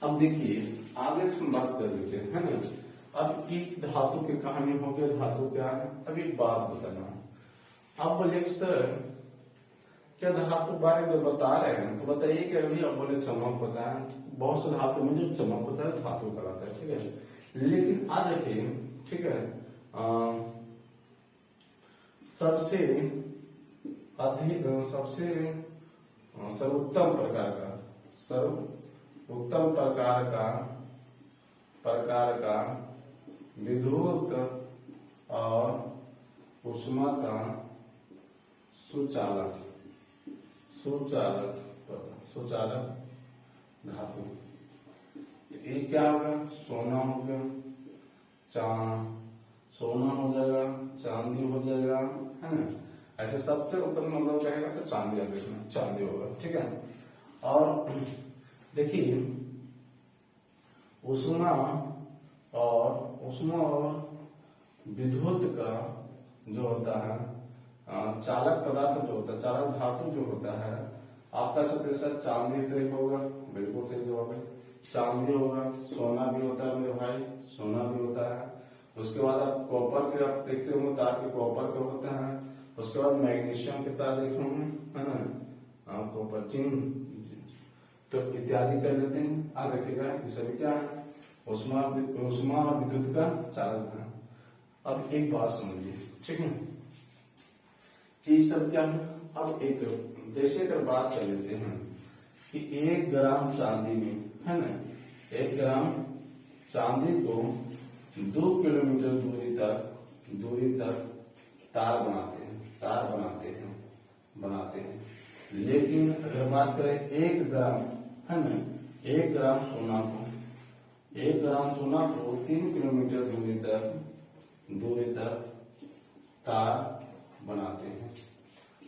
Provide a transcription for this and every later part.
अब देखिए आगे हम बात कर लेते हैं, है ना। अब एक धातु की कहानी हो गई, धातु क्या है, अब एक बात बताना। अब बोले सर क्या धातु बारे में बता रहे हैं तो बताइए कि अभी अब बोले चमक होता है, बहुत से धातु में जो चमक होता है धातु कहलाता है, ठीक है। लेकिन आज देखिए, ठीक है, सबसे अधिक सबसे सर्वोत्तम प्रकार का विद्युत और ऊष्मा का सुचालक धातु। तो ये क्या होगा, सोना हो गया, सोना हो जाएगा, चांदी हो जाएगा, है ना। ऐसे सबसे उत्तम मतलब कहेगा तो चांदी होगा, ठीक है। और देखिए ऊष्मा और विद्युत का जो होता है चालक पदार्थ जो होता है, चालक धातु जो होता है, आपका सर चांदी तो होगा, बिल्कुल सही जवाब है, चांदी होगा। सोना भी होता है मेरे भाई, सोना भी होता है। उसके बाद आप कॉपर के आप देखते होंगे तार के कॉपर के होते हैं। उसके बाद मैग्नीशियम के तार देखे होंगे, है ना, कॉपर जिंक तो इत्यादि कर लेते हैं। आप रखिएगा ये सभी क्या है, ऊष्मा और विद्युत का चालक है। अब एक बात समझिए, ठीक है, ये सब क्या है। अब एक जैसे अगर बात कर लेते हैं कि 1 ग्राम चांदी में, है ना, 1 ग्राम चांदी को 2 किलोमीटर दूरी तक तार बनाते हैं। लेकिन अगर बात करें 1 ग्राम, है ना, 1 ग्राम सोना को 3 किलोमीटर दूरी तक तार बनाते हैं।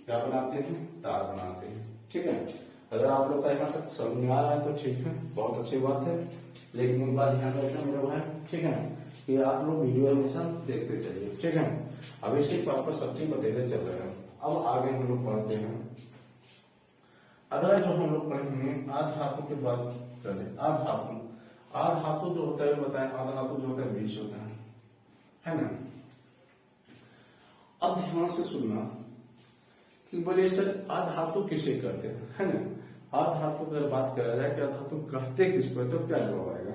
क्या बनाते हैं, तार बनाते हैं, ठीक है। अगर आप लोग का यहाँ तक समझ में आ रहा है तो ठीक है, बहुत अच्छी बात है। लेकिन एक बात ध्यान रखना मेरे भाई, ठीक है, कि आप लोग वीडियो हमेशा देखते चलिए, ठीक है। अभी सिर्फ आपको सब चीज बताते चल रहे हैं। अब आगे हम लोग पढ़ते हैं। अगला जो हम लोग पढ़ेंगे आधातु की बात करें। आधातु जो होता है बताएं, आधातु जो होता है 20 होता है ना। अब ध्यान से सुनना कि बोले सर आधातु किसे कहते हैं, है ना। आधातु अगर बात करा जाए कि आधातु कहते किसको है तो क्या जवाब आएगा।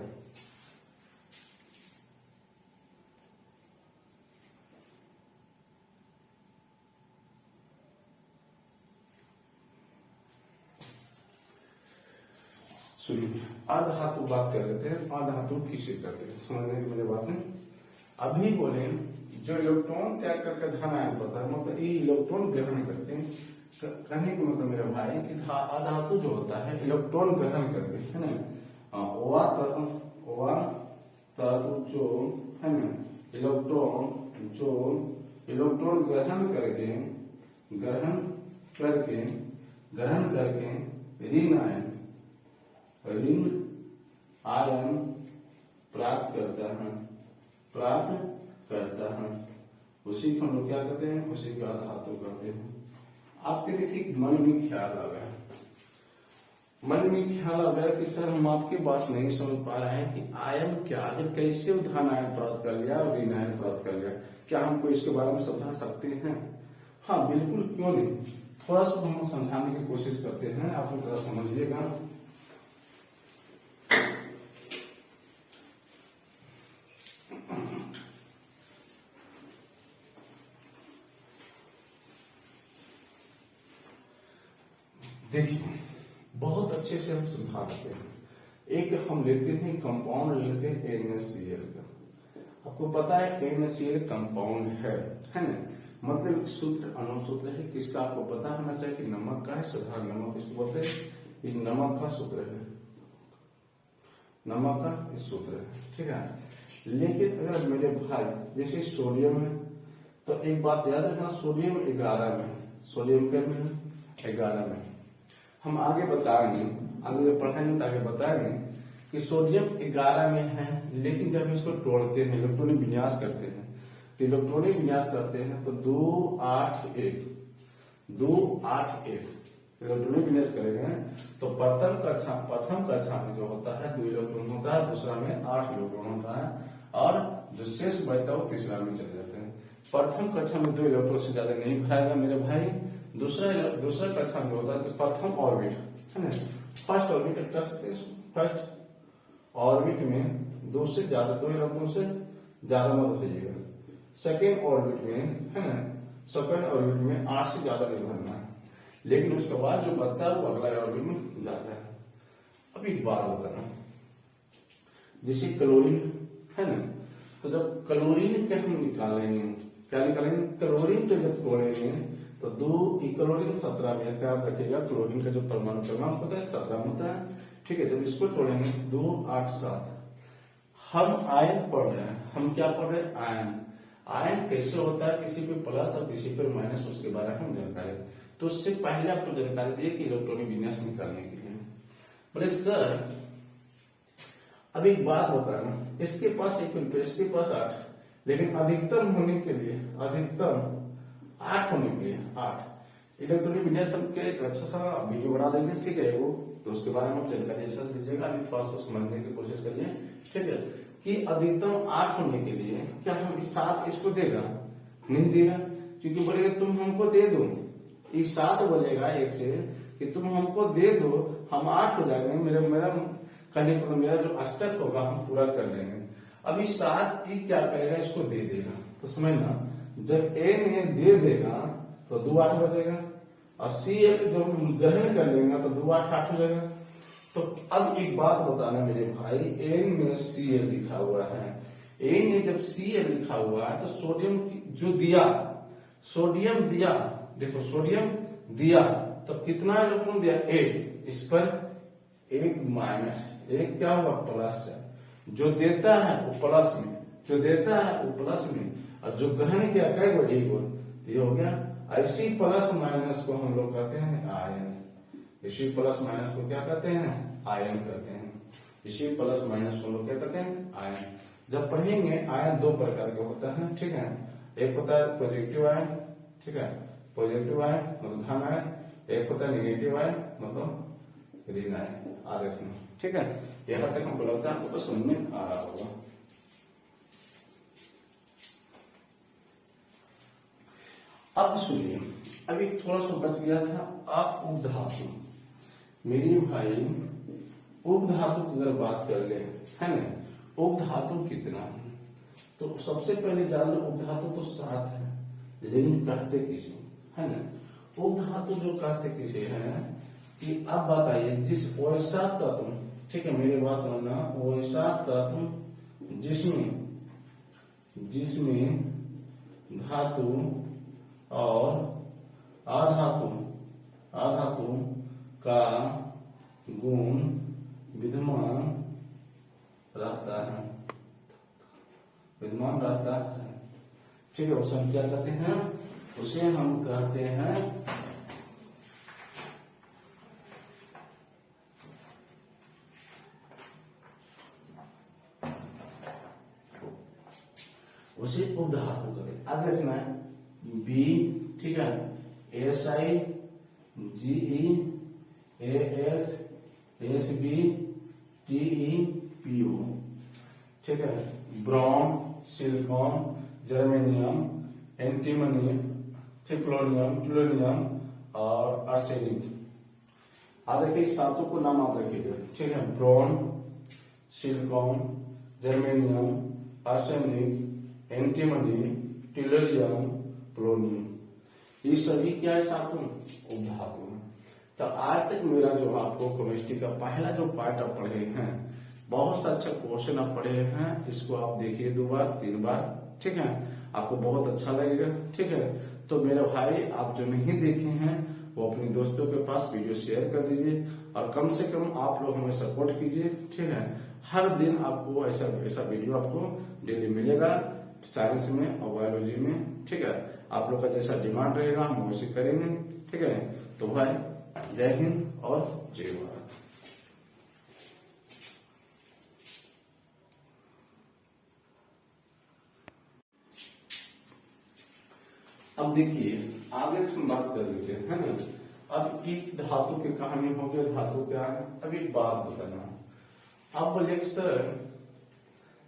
सुनिए, आधातु बात कर लेते हैं, आधातु किसे कहते हैं, समझने की मुझे बात है। अभी बोले जो इलेक्ट्रॉन त्याग करके धन आयन पड़ता है, मतलब ये इलेक्ट्रॉन ग्रहण करते हैं। कहने का मतलब मेरे भाई कि आधातु जो होता है इलेक्ट्रॉन ग्रहण करके, है ना, वह तत्व जो है ना, इलेक्ट्रॉन ग्रहण करके ऋण आयन प्राप्त करता है, उसी को हम लोग क्या कहते हैं, उसी को आधातु कहते हैं। आपके देखिए मन में ख्याल आ गया कि सर हम आपकी बात नहीं समझ पा रहे हैं कि आयन क्या है, कैसे धन आयन प्राप्त कर लिया और ऋण आयन प्राप्त कर लिया, क्या हमको इसके बारे में समझा सकते हैं। हाँ बिल्कुल, क्यों नहीं, थोड़ा सा हम समझाने की कोशिश करते हैं, आप लोग जरा समझिएगा। देखिए बहुत अच्छे से हम समझाते हैं। एक हम लेते हैं कंपाउंड, लेते हैं NaCl का। आपको पता है NaCl कंपाउंड है ना, मतलब सूत्र अनुसूत्र है किसका, आपको पता होना चाहिए कि नमक का है, साधारण नमक इसको बोलते हैं, ये नमक का सूत्र है, नमक का इस सूत्र है, ठीक है। लेकिन अगर मेरे भाई जैसे सोडियम है तो एक बात याद रखना, सोडियम 11 में, सोडियम के में 11 में। हम आगे बताएंगे, आगे पढ़ाएंगे तो आगे बताएंगे कि सोडियम 11 में है, लेकिन जब इसको तोड़ते हैं, इलेक्ट्रॉनिक विन्यास करते हैं, तो इलेक्ट्रॉनिक विन्यास करते हैं तो 2 8 1 इलेक्ट्रॉनिक विन्यास करेंगे तो प्रथम कक्षा में जो होता है 2 इलेक्ट्रॉन होता है, दूसरा में 8 इलेक्ट्रॉन होता है, और जो शेष बचता है वो तीसरा में चले जाते हैं। प्रथम कक्षा में 2 इलेक्ट्रॉन से ज्यादा नहीं भराएगा मेरे भाई। दूसरा कक्षा में होता है प्रथम ऑर्बिट है ना, फर्स्ट ऑर्बिट कर सकते हैं। फर्स्ट ऑर्बिट में 2 से ज्यादा 2 इलेक्ट्रॉन से ज्यादा मत भरिएगा। सेकेंड ऑर्बिट में है ना, सेकेंड ऑर्बिट में 8 से ज्यादा नहीं भरना है, लेकिन उसके बाद जो बचता है वो अगला ऑर्बिट में जाता है। अब एक बात बताना, जैसे क्लोरीन है ना, तो जब क्लोरीन के हम निकालेंगे, क्या निकालेंगे, क्लोरीन के जब तोड़ेंगे तो 2 क्लोरीन 17 में क्या रखिएगा, क्लोरीन का जो परमाणु क्रमांक होता है 17 होता है, ठीक है। जब इसको तोड़ेंगे 2 8 7, हम आयन पढ़ रहे हैं, हम क्या पढ़ रहे हैं, आयन। आयन कैसे होता है, किसी पे प्लस और किसी पे माइनस, उसके बारे में हम जानकारी। तो उससे पहले आपको जानकारी दिए कि इलेक्ट्रॉनिक विन्यास निकालने के लिए। बोले सर अब एक बात होता है ना, इसके पास 1 रुपये, इसके पास 8, लेकिन अधिकतम होने के लिए, अधिकतम 8 होने के लिए 8 इलेक्ट्रॉनिक विन्यास के एक अच्छा सा वीडियो बना देंगे, ठीक है वो, तो उसके बारे में आप जानकारी ऐसा लीजिएगा, अभी थोड़ा सा समझने की कोशिश करिए, ठीक है। कि अधिकतम 8 होने के लिए क्या हम 7 इसको देगा, नहीं देगा, क्योंकि बोलेगा तुम हमको दे दो, ये 7 बोलेगा 1 से कि तुम हमको दे दो, हम 8 हो जाएंगे, मेरा कहने को मेरा जो अष्टक होगा हम पूरा कर लेंगे। अभी 7 ये क्या करेगा, इसको दे देगा। तो समझना, जब ए ने दे देगा तो 2 8 बचेगा, और सी जब ग्रहण कर लेगा तो 2 8 8 हो जाएगा। तो अब एक बात बताना मेरे भाई, एन में सी लिखा हुआ है, एन ने जब सी लिखा हुआ है तो सोडियम जो दिया, सोडियम दिया, देखो सोडियम दिया तो कितना इलेक्ट्रॉन दिया, 8, इस पर 1 माइनस, 1 क्या होगा, प्लस है। जो देता है वो प्लस में, जो देता है वो प्लस में, और जो ग्रहण किया कई गो, 1 गो, ये हो गया। ऐसी प्लस माइनस को हम लोग कहते हैं आयन। इसी प्लस माइनस को क्या कहते हैं, आयन कहते हैं। इसी प्लस माइनस को हम लोग क्या कहते हैं, आयन। जब पढ़ेंगे आयन 2 प्रकार के होता है, ठीक है। एक होता है पॉजिटिव आयन, ठीक है, पॉजिटिव आयन मतलब धन आयन, एक होता है निगेटिव आयन मतलब ऋण आयन। आ रखना, ठीक है। यहाँ तक हमको लगता है आपको समझ में आ रहा होगा। अब सुनिए, अभी थोड़ा सा बच गया था, आप उपधातु, मेरी भाई उपधातु की अगर बात कर ले, है ना, उपधातु कितना है, तो सबसे पहले जान लो उपधातु तो 7 है, लेकिन कहते किसे, है ना। उपधातु जो कहते किसे है कि अब बताइए, जिस वैसा तत्व, ठीक है, मेरी बात समझना, वैसा तत्व जिसमें धातु और अधातु का गुण विद्यमान रहता है, ठीक है। उसे हम क्या कहते हैं, उसे हम कहते हैं उसे उपधातु कहते हैं। आज लिखना है बी, ठीक है, SI GE AS SB TE PO, ठीक है। ब्रॉन, सिलिकॉन, जर्मेनियम, एंटीमनी, ट्रिप्लोनियम, प्लूटोनियम और आर्सेनिक। आज देखिए सातों को नाम याद रखिएगा, ठीक है। Boron, silicon, germanium, arsenic, antimony, tellurium, plutonium, ये सभी क्या है, सातों उपधातु हैं। तो आज तक मेरा जो आपको केमिस्ट्री का पहला जो पार्ट आप पढ़े हैं, बहुत सा अच्छा क्वेश्चन आप पढ़े हैं, इसको आप देखिए 2 बार 3 बार, ठीक है, आपको बहुत अच्छा लगेगा, ठीक है। तो मेरे भाई आप जो नहीं देखे हैं वो अपने दोस्तों के पास वीडियो शेयर कर दीजिए, और कम से कम आप लोग हमें सपोर्ट कीजिए, ठीक है। हर दिन आपको ऐसा वीडियो आपको डेली मिलेगा, साइंस में और बायोलॉजी में, ठीक है। आप लोग का जैसा डिमांड रहेगा हम वैसे करेंगे, ठीक है। तो भाई जय हिंद और जय भारत। अब देखिए आगे हम बात कर लेते हैं, है ना। अब एक धातु की कहानी हो गई, धातु क्या है। अब एक बात बताना, आप बोले सर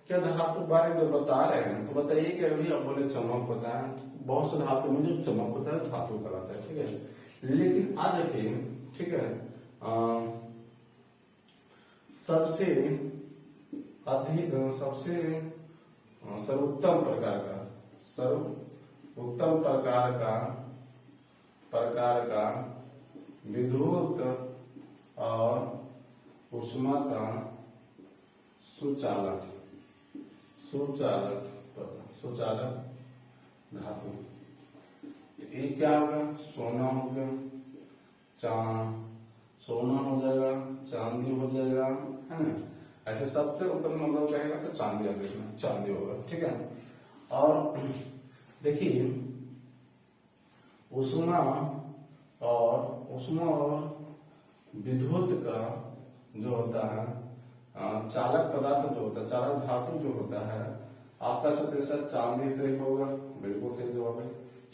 क्या धातु बारे में बता रहे हैं तो बताइए कि अभी आप बोले चमक होता है, बहुत से धातु में जो चमक होता है धातु कहलाता है, ठीक है। लेकिन आज देखिए, ठीक है, सबसे अधिक सबसे सर्वोत्तम प्रकार का विद्युत और ऊष्मा का सुचालक धातु, ये क्या होगा, सोना हो गया, सोना हो जाएगा, चांदी हो जाएगा, है ना। ऐसे सबसे उत्तम मतलब कहेगा तो चांदी होगा, ठीक है। और देखिए ऊष्मा और विद्युत का जो होता है चालक पदार्थ जो होता है, चालक धातु जो होता है, आपका सर चांदी तो होगा, बिल्कुल सही जवाब है,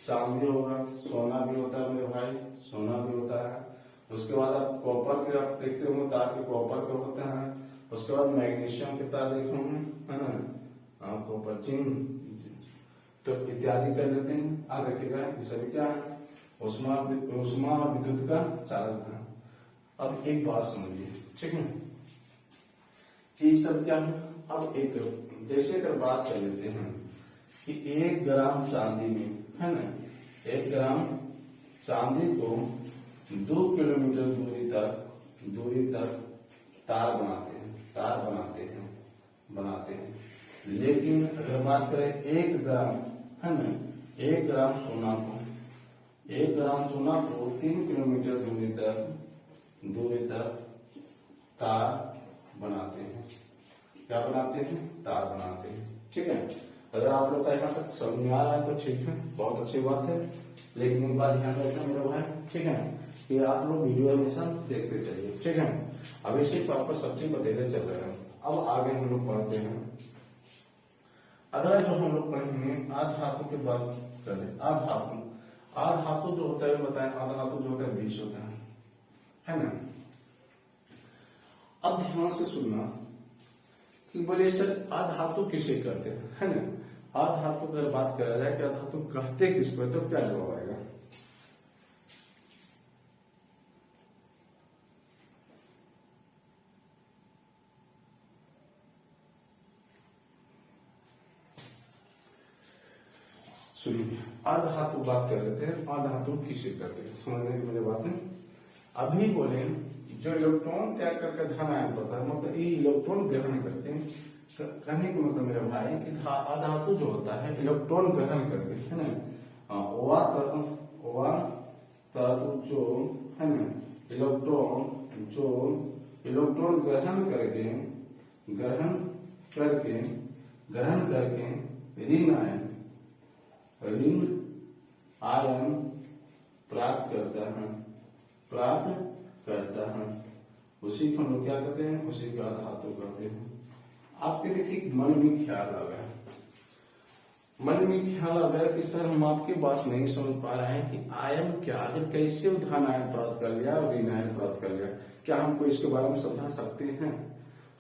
चांदी होगा। सोना भी होता है मेरे भाई, सोना भी होता है। उसके बाद आप कॉपर के आप देखते होंगे तार के कॉपर के होते हैं। उसके बाद मैग्नीशियम के तार देखे होंगे, है ना, कॉपर जिंक तो इत्यादि कर लेते हैं। आप देखिएगा ये सभी क्या है, ऊष्मा और विद्युत का चालक है। अब एक बात समझिए, ठीक है, ये सब क्या है। अब एक जैसे अगर बात कर लेते हैं कि 1 ग्राम चांदी में, है ना, 1 ग्राम चांदी को 2 किलोमीटर दूरी तक तार बनाते हैं। लेकिन अगर बात करें 1 ग्राम, है ना, 1 ग्राम सोना को 3 किलोमीटर दूरी तक तार बनाते हैं। क्या बनाते हैं, तार बनाते हैं, ठीक है। अगर आप लोग का यहाँ तक समझ में आ रहा है तो ठीक है, बहुत अच्छी बात है। लेकिन एक बात ध्यान रखना मेरे भाई, ठीक है, कि आप लोग वीडियो हमेशा देखते चलिए, ठीक है। अभी सिर्फ आपको सब चीज बताते चल रहे हैं। अब आगे हम लोग पढ़ते हैं। अगला जो हम लोग पढ़ेंगे आधातु की बात करें। आधातु जो होता है बताएं, आधातु जो होता है 20 होता है ना। अब ध्यान से सुनना कि बोले सर आधातु किसे कहते हैं, है ना। आधातु अगर बात करा जाए कि आधातु कहते किसको है तो क्या जवाब आएगा। सुनिए, आधातु बात कर लेते हैं, आधातु किसे कहते हैं, समझने की मेरी बात है। अभी बोले जो इलेक्ट्रॉन त्याग करके धन आयन होता है, मतलब ये इलेक्ट्रॉन ग्रहण करते हैं। कहने का मतलब मेरे भाई कि आधातु जो होता है इलेक्ट्रॉन ग्रहण करके, है ना, वह धातु जो है ना, इलेक्ट्रॉन ग्रहण करके ऋण आयन प्राप्त करता है, उसी को हम लोग क्या कहते हैं, उसी का धातु कहते हैं। आपके देखिए मन में ख्याल आ गया कि सर हम आपकी बात नहीं समझ पा रहे हैं कि आयन क्या है, कैसे धन आयन प्राप्त कर लिया और ऋण आयन प्राप्त कर लिया, क्या हमको इसके बारे में समझा सकते हैं।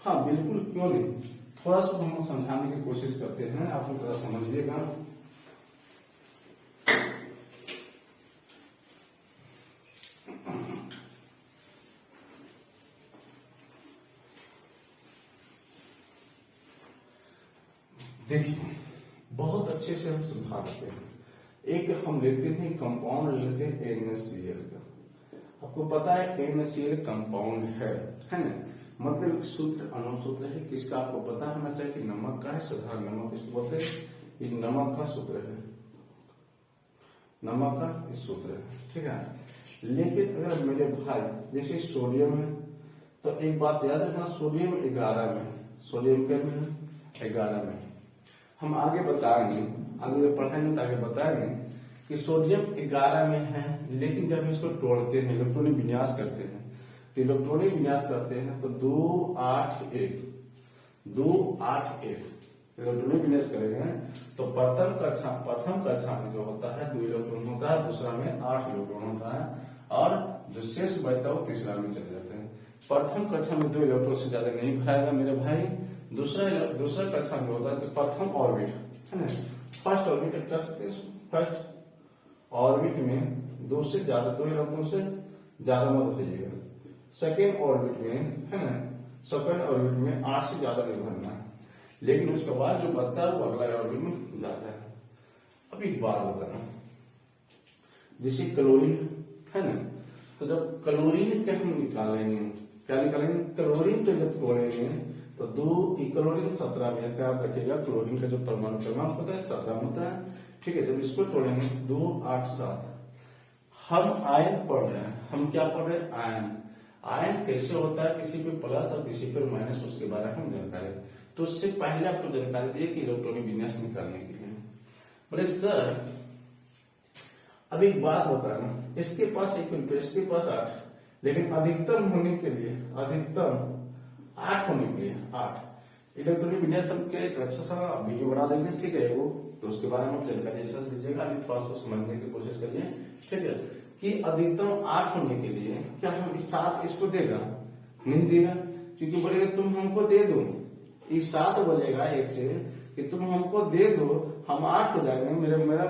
हाँ बिल्कुल, क्यों नहीं, थोड़ा सा हम समझाने की कोशिश करते हैं, आप लोग थोड़ा समझिएगा। देखिए बहुत अच्छे से हम समझा देते हैं। एक हम लेते हैं कंपाउंड लेते हैं NaCl का। आपको पता है NaCl कंपाउंड है ना, मतलब सूत्र अनुसूत्र है किसका आपको पता होना चाहिए कि नमक का है, साधारण नमक इसको बोलते हैं, ये नमक का सूत्र है, नमक का इस सूत्र है, ठीक है। लेकिन अगर मेरे भाई जैसे सोडियम है तो एक बात याद रखना, सोडियम 11 में, सोडियम के में 11 में। हम आगे बताएंगे, आगे पढ़ेंगे तो आगे बताएंगे कि सोडियम 11 में है, लेकिन जब इसको तोड़ते हैं इलेक्ट्रॉनिक विन्यास करते हैं तो इलेक्ट्रॉनिक विन्यास करते हैं तो 2 8 1 इलेक्ट्रॉनिक विन्यास करेंगे तो प्रथम कक्षा में जो होता है 2 इलेक्ट्रॉन होता है, दूसरा में 8 इलेक्ट्रॉन होता है और जो शेष बचता है वो तीसरा में चले जाते हैं। प्रथम कक्षा में 2 इलेक्ट्रॉन से ज्यादा नहीं भराएगा मेरे भाई। दूसरा कक्षा में होता है तो प्रथम ऑर्बिट है ना, फर्स्ट ऑर्बिट कर सकते हैं। फर्स्ट ऑर्बिट में 2 इलेक्ट्रॉन से ज्यादा मत भेजिएगा। सेकेंड ऑर्बिट में है ना, सेकेंड ऑर्बिट में 8 से ज्यादा नहीं भरना है, लेकिन उसके बाद जो बचता है वो अगला ऑर्बिट में जाता है। अब एक बात बताना, जैसे क्लोरीन है ना, तो जब क्लोरीन के हम निकालेंगे, क्या निकालेंगे, क्लोरीन को जब तोड़ेंगे तो 2 क्लोरीन 17 में, क्या आप रखिएगा क्लोरीन का जो परमाणु क्रमांक होता है 17 होता है, ठीक है। जब इसको तोड़ेंगे 2, 8, 7, हम आयन पढ़ रहे हैं, हम क्या पढ़ रहे हैं, आयन। आयन कैसे होता है, किसी पे प्लस और किसी पे माइनस, उसके बारे में हम जानकारी। तो उससे पहले आपको जानकारी दिए कि इलेक्ट्रॉनिक विन्यास निकालने के लिए। बोले सर अब एक बात होता है ना, इसके पास 1 रुपये, इसके पास 8, लेकिन अधिकतम होने के लिए, अधिकतम 8 होने के लिए 8 इलेक्ट्रॉनिक विन्यास के एक अच्छा सा वीडियो बना देंगे, ठीक है। वो तो उसके बारे में आप जानकारी ऐसा लीजिएगा, अभी थोड़ा सा समझने की कोशिश करिए, ठीक है। कि अधिकतम 8 होने के लिए क्या हम 7 इसको देगा, नहीं देगा, क्योंकि बोलेगा तुम हमको दे दो, ये 7 बोलेगा 1 से कि तुम हमको दे दो, हम 8 हो जाएंगे, मेरा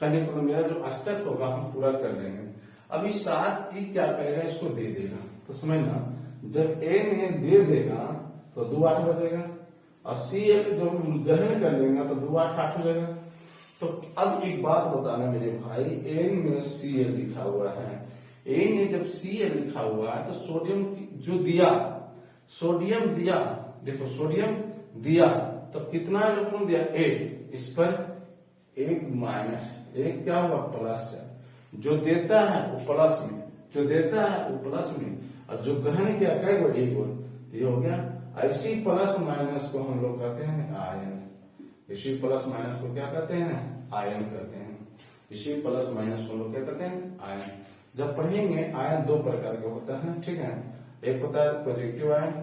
कहने को मेरा जो अष्टक होगा हम पूरा कर लेंगे। अभी 7 ये क्या करेगा, इसको दे देगा। तो समझना, जब ए ने दे देगा तो 2 8 बचेगा, और सी जब ग्रहण कर लेगा तो 2 8 8 हो जाएगा। तो अब एक बात बताना मेरे भाई, एन में Cl लिखा हुआ है, एन ने जब Cl लिखा हुआ है तो सोडियम जो दिया, सोडियम दिया, देखो सोडियम दिया तो कितना इलेक्ट्रॉन दिया, 8, इस पर 1 माइनस, 1 क्या हुआ, प्लस है। जो देता है वो प्लस में, जो देता है वो प्लस में, और जो ग्रहण किया कई गो, 1 गो, ये हो गया। ऐसी प्लस माइनस को हम लोग कहते हैं आयन। इसी प्लस माइनस को क्या कहते हैं, आयन कहते हैं। इसी प्लस माइनस को लोग क्या कहते हैं, आयन। जब पढ़ेंगे आयन 2 प्रकार के होता है, ठीक है। एक होता है पॉजिटिव आयन,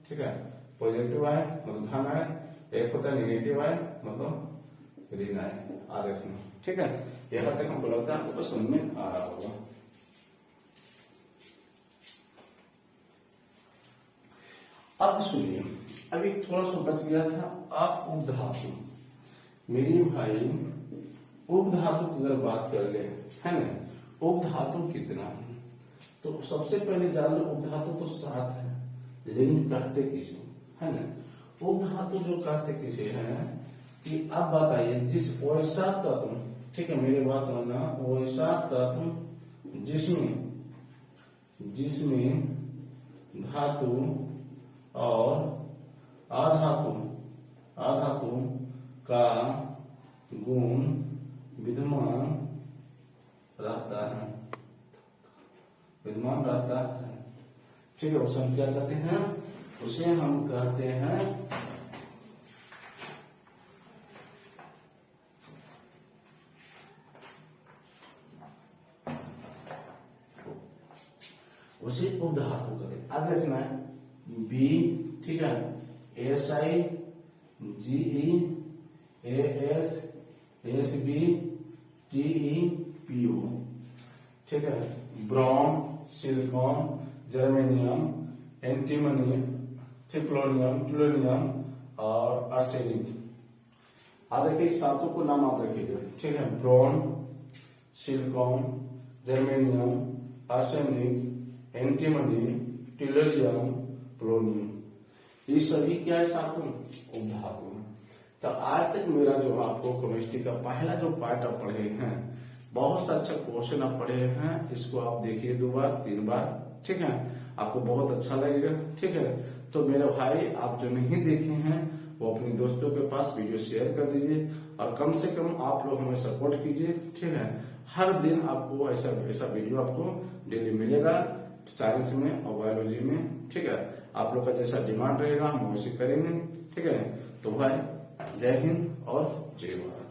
ठीक है, पॉजिटिव आयन मतलब धन आयन। एक होता है निगेटिव आयन मतलब ऋण आयन। आ रखना, ठीक है। यहाँ तक हमको लगता है आपको समझ में आ रहा होगा। अब सुनिए, अभी थोड़ा सा बच गया था, आप उपधातु, मेरी भाई उपधातु की अगर बात कर ले, है ना, उपधातु कितना है, तो सबसे पहले जान लो उपधातु तो 7 है, लेकिन कहते किसे, है ना। उपधातु जो कहते किसे है कि अब बताइए, जिस वैसा तत्व, ठीक है, मेरे बात समझना, वैसा तत्व जिसमें धातु और अधातु का गुण विद्यमान रहता है, ठीक है। उसे हम क्या कहते हैं, उसे हम कहते हैं उसे उपधातु कहते हैं। आज रखना है बी, ठीक है, SI GE AS SB TE PO, ठीक है। ब्रॉन, सिलिकॉन, जर्मेनियम, एंटीमनी, ट्रिप्लोनियम, ट्यूलोनियम और आर्सेनिक। आप देखिए सातों को नाम आप रखिएगा, ठीक है। Boron, silicon, germanium, arsenic, antimony, tellurium, polonium, ये सभी क्या है, सातों उपधातु। तो आज तक मेरा जो आपको केमिस्ट्री का पहला जो पार्ट आप पढ़े हैं, बहुत सा अच्छा क्वेश्चन आप पढ़े हैं, इसको आप देखिए 2 बार 3 बार, ठीक है, आपको बहुत अच्छा लगेगा, ठीक है। तो मेरे भाई आप जो नहीं देखे हैं वो अपने दोस्तों के पास वीडियो शेयर कर दीजिए, और कम से कम आप लोग हमें सपोर्ट कीजिए, ठीक है। हर दिन आपको ऐसा वीडियो आपको डेली मिलेगा, साइंस में और बायोलॉजी में, ठीक है। आप लोग का जैसा डिमांड रहेगा हम वैसे करेंगे, ठीक है। तो भाई जय हिंद और जय भारत।